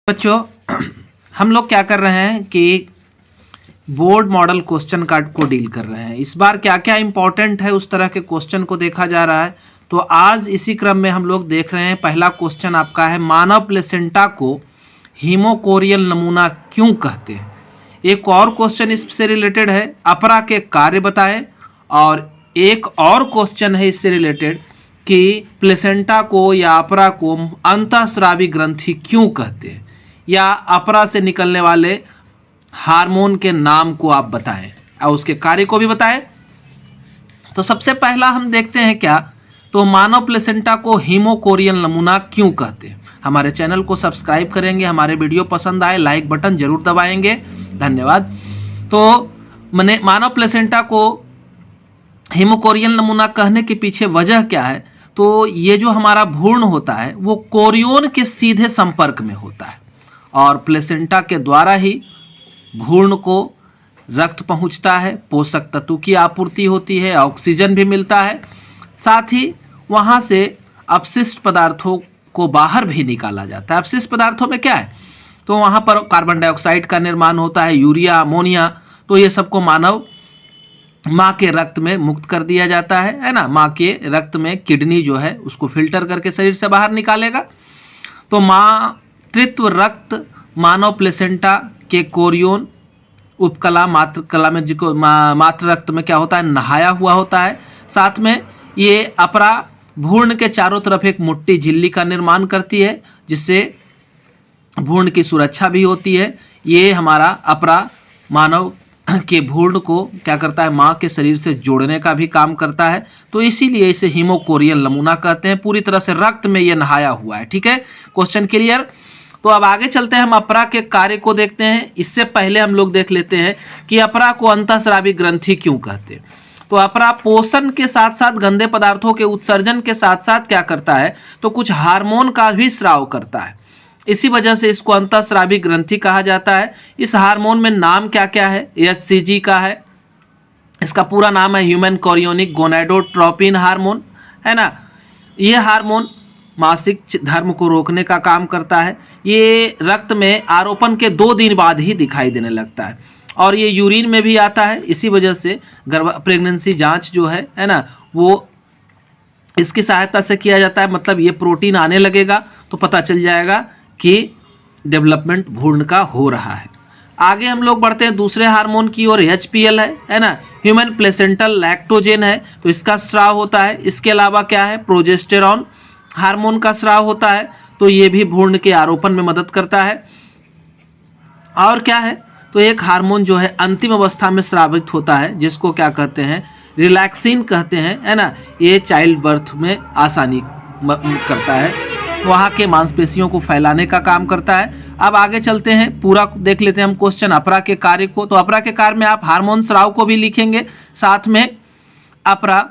बच्चों, हम लोग क्या कर रहे हैं कि बोर्ड मॉडल क्वेश्चन कार्ड को डील कर रहे हैं। इस बार क्या क्या इंपॉर्टेंट है उस तरह के क्वेश्चन को देखा जा रहा है। तो आज इसी क्रम में हम लोग देख रहे हैं। पहला क्वेश्चन आपका है, मानव प्लेसेंटा को हीमोकोरियल नमूना क्यों कहते हैं। एक और क्वेश्चन इससे रिलेटेड है, अपरा के कार्य बताएं। और एक और क्वेश्चन है इससे रिलेटेड कि प्लेसेंटा को या अपरा को अंतःस्रावी ग्रंथि क्यों कहते हैं, या अपरा से निकलने वाले हार्मोन के नाम को आप बताएं और उसके कार्य को भी बताएं। तो सबसे पहला हम देखते हैं क्या, तो मानव प्लेसेंटा को हीमोकोरियल नमूना क्यों कहते हैं। हमारे चैनल को सब्सक्राइब करेंगे, हमारे वीडियो पसंद आए लाइक बटन जरूर दबाएंगे, धन्यवाद। तो मैंने मानव प्लेसेंटा को हीमोकोरियल नमूना कहने के पीछे वजह क्या है, तो ये जो हमारा भ्रूण होता है वो कोरियोन के सीधे संपर्क में होता है और प्लेसेंटा के द्वारा ही भ्रूण को रक्त पहुंचता है, पोषक तत्व की आपूर्ति होती है, ऑक्सीजन भी मिलता है, साथ ही वहाँ से अपशिष्ट पदार्थों को बाहर भी निकाला जाता है। अपशिष्ट पदार्थों में क्या है, तो वहाँ पर कार्बन डाइऑक्साइड का निर्माण होता है, यूरिया, अमोनिया। तो ये सबको मानव माँ के रक्त में मुक्त कर दिया जाता है ना। माँ के रक्त में किडनी जो है उसको फिल्टर करके शरीर से बाहर निकालेगा। तो मातृत्व रक्त मानव प्लेसेंटा के कोरियोन उपकला मातृकला में जिसको मातृ रक्त में क्या होता है, नहाया हुआ होता है। साथ में ये अपरा भ्रूण के चारों तरफ एक मोटी झिल्ली का निर्माण करती है जिससे भ्रूण की सुरक्षा भी होती है। ये हमारा अपरा मानव के भ्रूण को क्या करता है, माँ के शरीर से जोड़ने का भी काम करता है। तो इसीलिए इसे हीमोकोरियल नमूना कहते हैं। पूरी तरह से रक्त में ये नहाया हुआ है। ठीक है, क्वेश्चन क्लियर। तो अब आगे चलते हैं, हम अपरा के कार्य को देखते हैं। इससे पहले हम लोग देख लेते हैं कि अपरा को अंतःस्रावी ग्रंथि क्यों कहते हैं। तो अपरा पोषण के साथ साथ गंदे पदार्थों के उत्सर्जन के साथ साथ क्या करता है, तो कुछ हार्मोन का भी स्राव करता है। इसी वजह से इसको अंतःस्रावी ग्रंथि कहा जाता है। इस हार्मोन में नाम क्या क्या है, HCG का है, इसका पूरा नाम है ह्यूमन कोरियोनिक गोनाडोट्रोपिन हार्मोन, है ना। ये हार्मोन मासिक धर्म को रोकने का काम करता है। ये रक्त में आरोपण के 2 दिन बाद ही दिखाई देने लगता है और ये यूरिन में भी आता है। इसी वजह से प्रेगनेंसी जांच जो है ना, वो इसकी सहायता से किया जाता है। मतलब ये प्रोटीन आने लगेगा तो पता चल जाएगा कि डेवलपमेंट भ्रूण का हो रहा है। आगे हम लोग बढ़ते हैं दूसरे हार्मोन की ओर। HPL है ना, ह्यूमन प्लेसेंटल लैक्टोजेन है, तो इसका स्राव होता है। इसके अलावा क्या है, प्रोजेस्टेरॉन हार्मोन का स्राव होता है, तो ये भी भ्रूण के आरोपण में मदद करता है। और क्या है, तो एक हार्मोन जो है अंतिम अवस्था में स्रावित होता है जिसको क्या कहते हैं, रिलैक्सिन कहते हैं, है ना। ये चाइल्ड बर्थ में आसानी करता है, वहाँ के मांसपेशियों को फैलाने का काम करता है। अब आगे चलते हैं, पूरा देख लेते हैं हम क्वेश्चन अपरा के कार्य को। तो अपरा के कार्य में आप हार्मोन स्राव को भी लिखेंगे, साथ में अपरा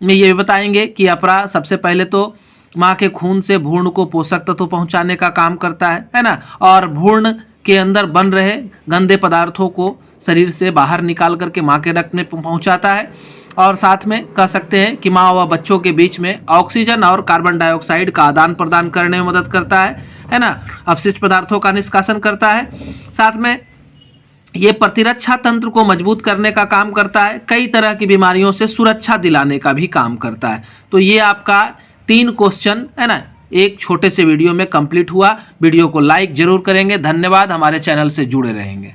में ये बताएंगे कि अपरा सबसे पहले तो माँ के खून से भ्रूण को पोषक तत्व पहुँचाने का काम करता है ना। और भ्रूण के अंदर बन रहे गंदे पदार्थों को शरीर से बाहर निकाल करके माँ के रक्त में पहुँचाता है। और साथ में कह सकते हैं कि माँ व बच्चों के बीच में ऑक्सीजन और कार्बन डाइऑक्साइड का आदान प्रदान करने में मदद करता है ना। अपशिष्ट पदार्थों का निष्कासन करता है। साथ में ये प्रतिरक्षा तंत्र को मजबूत करने का काम करता है। कई तरह की बीमारियों से सुरक्षा दिलाने का भी काम करता है। तो ये आपका 3 क्वेश्चन है ना, एक छोटे से वीडियो में कंप्लीट हुआ। वीडियो को लाइक जरूर करेंगे, धन्यवाद। हमारे चैनल से जुड़े रहेंगे।